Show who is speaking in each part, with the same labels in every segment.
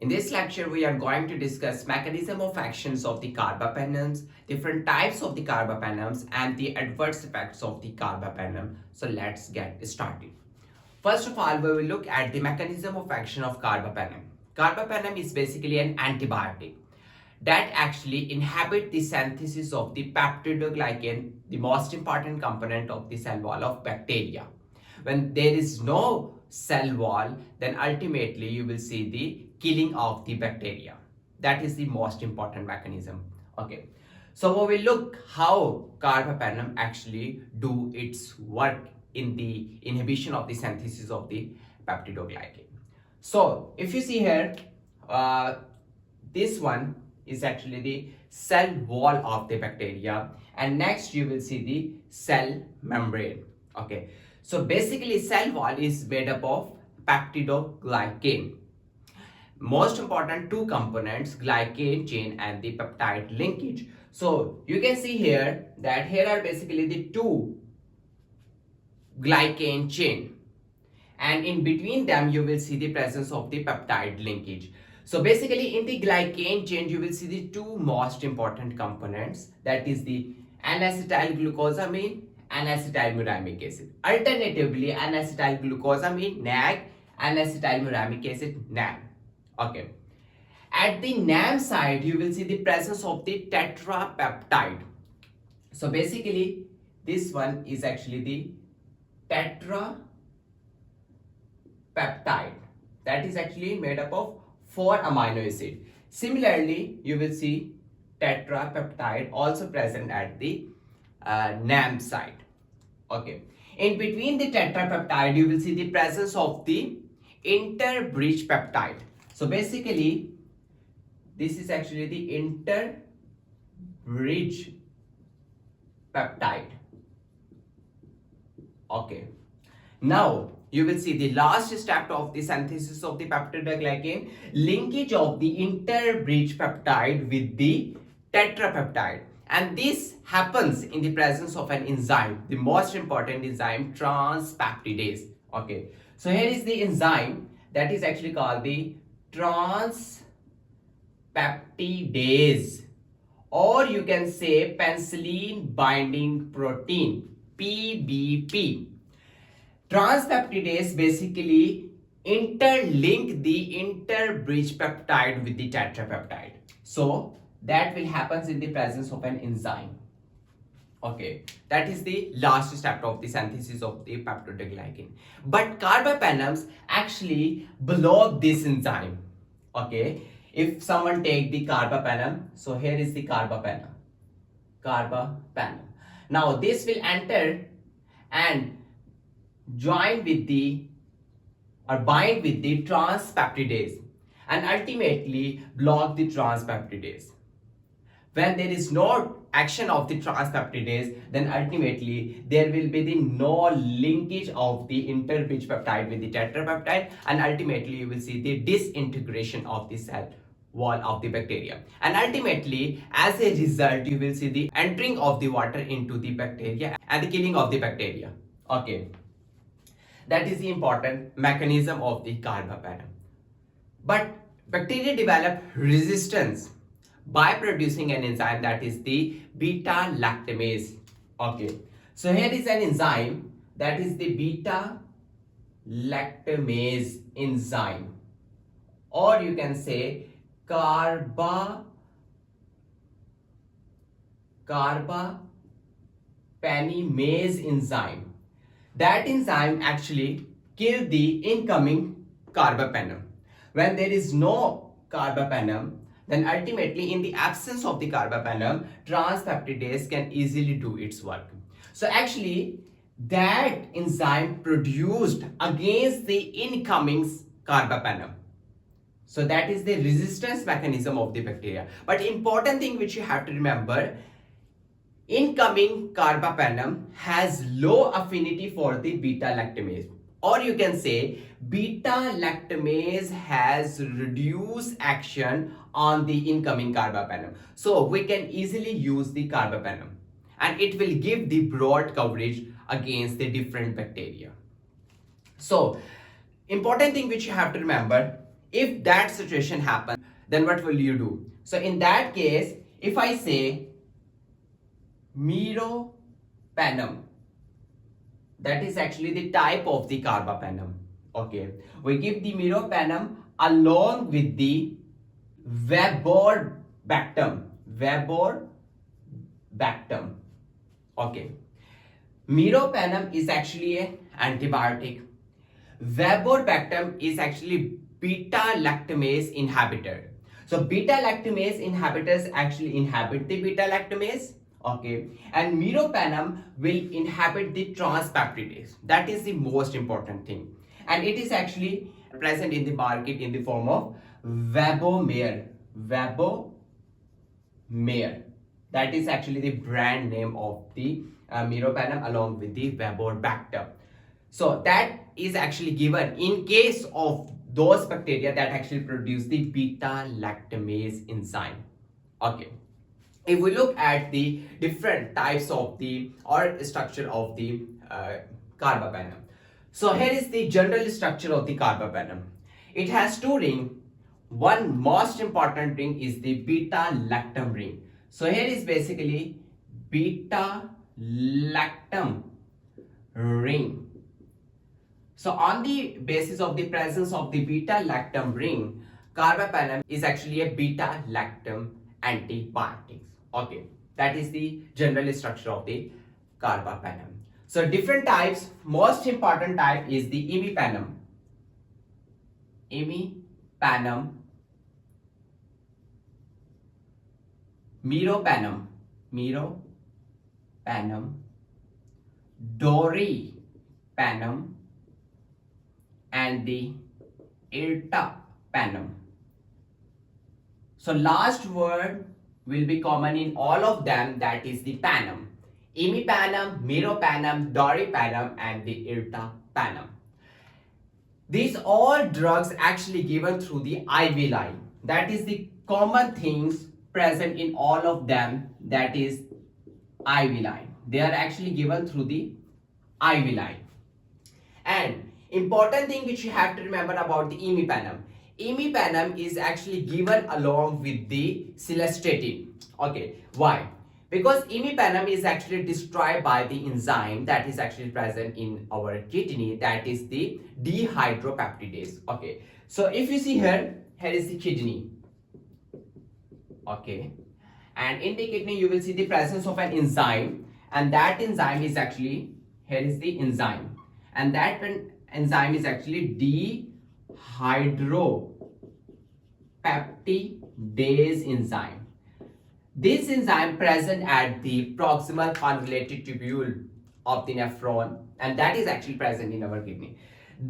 Speaker 1: In this lecture, we are going to discuss mechanism of actions of the carbapenems, different types of the carbapenems, and the adverse effects of the carbapenem. So let's get started. First of all, we will look at the mechanism of action of carbapenem. Carbapenem is basically an antibiotic that actually inhibit the synthesis of the peptidoglycan, the most important component of the cell wall of bacteria. When there is no cell wall, then ultimately you will see the killing of the bacteria. That is the most important mechanism. Okay, so we will look how carbapenem actually do its work in the inhibition of the synthesis of the peptidoglycan. So if you see here, this one is actually the cell wall of the bacteria, and next you will see the cell membrane. Okay, so basically cell wall is made up of peptidoglycan. Most important two components, glycan chain and the peptide linkage. So you can see here that here are basically the two glycan chain, and in between them you will see the presence of the peptide linkage. So basically in the glycan chain you will see the two most important components, that is the N-acetylglucosamine and N-acetylmuramic acid. Alternatively, N-acetylglucosamine NAG, N-acetylmuramic acid NAM. Okay. At the NAM side you will see the presence of the tetrapeptide. So basically this one is actually the tetrapeptide, that is actually made up of 4 amino acid. Similarly, you will see tetrapeptide also present at the NAM site. Okay. In between the tetrapeptide, you will see the presence of the interbridge peptide. So basically, this is actually the interbridge peptide. Okay. Now, you will see the last step of the synthesis of the peptidoglycan, linkage of the interbridge peptide with the tetrapeptide. And this happens in the presence of an enzyme, the most important enzyme, transpeptidase. Okay. So here is the enzyme that is actually called the transpeptidase, or you can say penicillin binding protein, PBP. Transpeptidase basically interlink the interbridge peptide with the tetrapeptide. So that will happen in the presence of an enzyme. Okay, that is the last step of the synthesis of the peptidoglycan. But carbapenems actually block this enzyme. Okay, if someone take the carbapenem, so here is the carbapenem. Now this will enter and join with the or bind with the transpeptidase and ultimately block the transpeptidase. When there is no action of the transpeptidase, then ultimately there will be the no linkage of the interbridge peptide with the tetrapeptide, and ultimately you will see the disintegration of the cell wall of the bacteria, and ultimately as a result you will see the entering of the water into the bacteria and the killing of the bacteria. Okay, that is the important mechanism of the carbapenem. But bacteria develop resistance by producing an enzyme, that is the beta lactamase. Okay, so here is an enzyme that is the beta lactamase enzyme, or you can say carbapenemase enzyme. That enzyme actually kill the incoming carbapenem. When there is no carbapenem, then ultimately in the absence of the carbapenem, transpeptidase can easily do its work. So actually that enzyme produced against the incoming carbapenem. So that is the resistance mechanism of the bacteria. But important thing which you have to remember, incoming carbapenem has low affinity for the beta lactamase, or you can say beta lactamase has reduced action on the incoming carbapenem. So we can easily use the carbapenem and it will give the broad coverage against the different bacteria. So important thing which you have to remember, If that situation happens, then what will you do? So in that case, if I say Meropenem, that is actually the type of the Carbapenem. Okay, we give the Meropenem along with the Weber-Bactem. Weber-Bactem. Okay, Meropenem is actually an antibiotic. Weber-Bactem is actually beta-lactamase inhibitor. So beta-lactamase inhibitors actually inhibit the beta-lactamase. Okay, and Meropenem will inhibit the transpeptidase. That is the most important thing, and it is actually present in the market in the form of Weber. That is actually the brand name of the Meropenem along with the Weber-Bacter. So that is actually given in case of those bacteria that actually produce the beta-lactamase enzyme. Okay. If we look at the different types of the or structure of the carbapenem. So here is the general structure of the carbapenem. It has two rings. One most important ring is the beta-lactam ring. So here is basically beta-lactam ring. So on the basis of the presence of the beta-lactam ring, carbapenem is actually a beta-lactam antibiotic. Okay, that is the general structure of the carbapenem. So different types, most important type is the imipenem. Imipenem, Meropenem, Doripenem, and the Ertapenem. So last word will be common in all of them, that is the penem. Imipenem, Meropenem, Doripenem, and the Ertapenem. These all drugs actually given through the IV line. That is the common things present in all of them, that is IV line. They are actually given through the IV line. And important thing which you have to remember about the imipenem. Imipenem is actually given along with the cilastatin. Okay, why? Because imipenem is actually destroyed by the enzyme that is actually present in our kidney, that is the dehydropeptidase. Okay, so if you see here is the kidney. Okay, and in the kidney you will see the presence of an enzyme, and that enzyme is actually, here is the enzyme, and that enzyme is actually dehydropeptidase enzyme. This enzyme present at the proximal convoluted tubule of the nephron, and that is actually present in our kidney.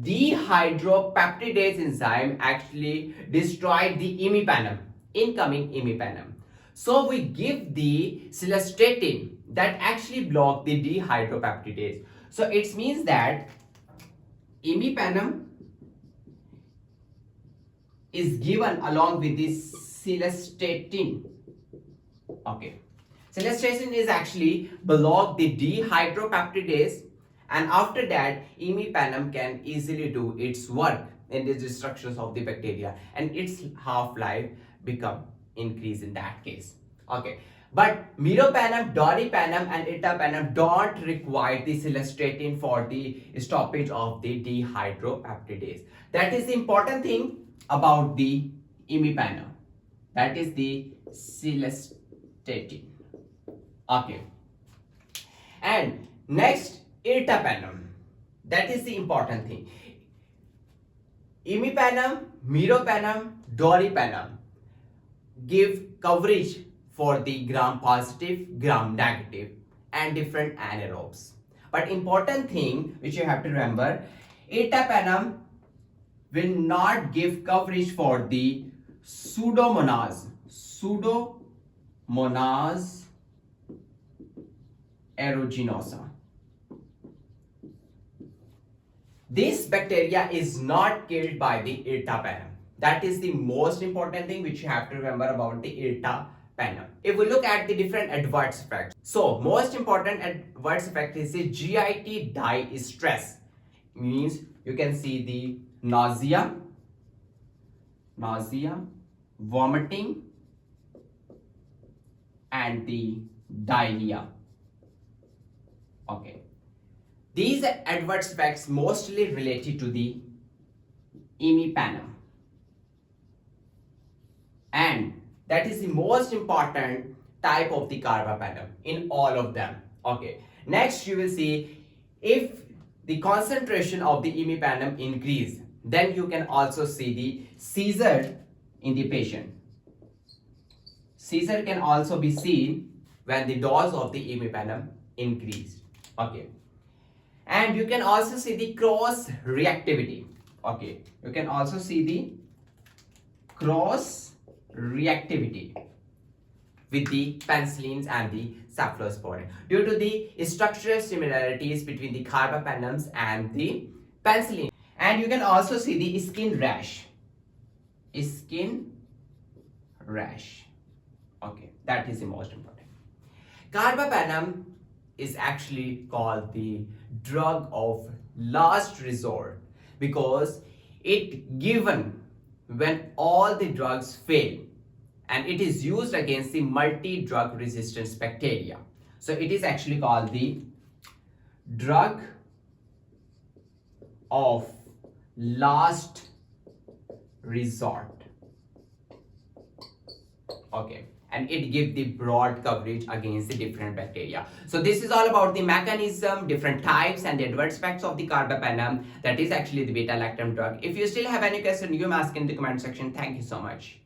Speaker 1: Dehydropeptidase enzyme actually destroyed the imipenem, incoming imipenem. So we give the cilastatin that actually block the dehydropeptidase. So it means that imipenem is given along with the cilastatin. Okay, cilastatin is actually block the dehydropeptidase, and after that imipenem can easily do its work in the destruction of the bacteria, and its half-life become increase in that case. Okay, but Meropenem, Doripenem, and Ertapenem don't require the cilastatin for the stoppage of the dehydropeptidase. That is the important thing about the imipenem. That is the cilastatin. Okay, and next Ertapenem. That is the important thing. Imipenem, Meropenem, Doripenem give coverage for the gram positive, gram negative, and different anaerobes. But important thing which you have to remember, Ertapenem will not give coverage for the Pseudomonas aeruginosa. This bacteria is not killed by the Ertapenem. That is the most important thing which you have to remember about the Ertapenem. If we look at the different adverse effects, so most important adverse effect is the GIT distress. Means you can see the nausea, nausea, vomiting, and the diarrhea. Okay. These adverse effects mostly related to the imipenem, and that is the most important type of the carbapenem in all of them. Okay. Next, you will see if the concentration of the imipenem increase, then you can also see the seizure in the patient. Seizure can also be seen when the dose of the imipenem increased. Okay. And you can also see the cross reactivity. Okay. You can also see the cross reactivity with the penicillins and the cephalosporin due to the structural similarities between the carbapenems and the penicillin. And you can also see the skin rash. Skin rash. Okay, that is the most important. Carbapenem is actually called the drug of last resort because it given when all the drugs fail, and it is used against the multi-drug resistance bacteria. So it is actually called the drug of last resort. Okay, and it gives the broad coverage against the different bacteria. So this is all about the mechanism, different types, and the adverse effects of the carbapenem. That is actually the beta-lactam drug. If you still have any question, you may ask in the comment section. Thank you so much.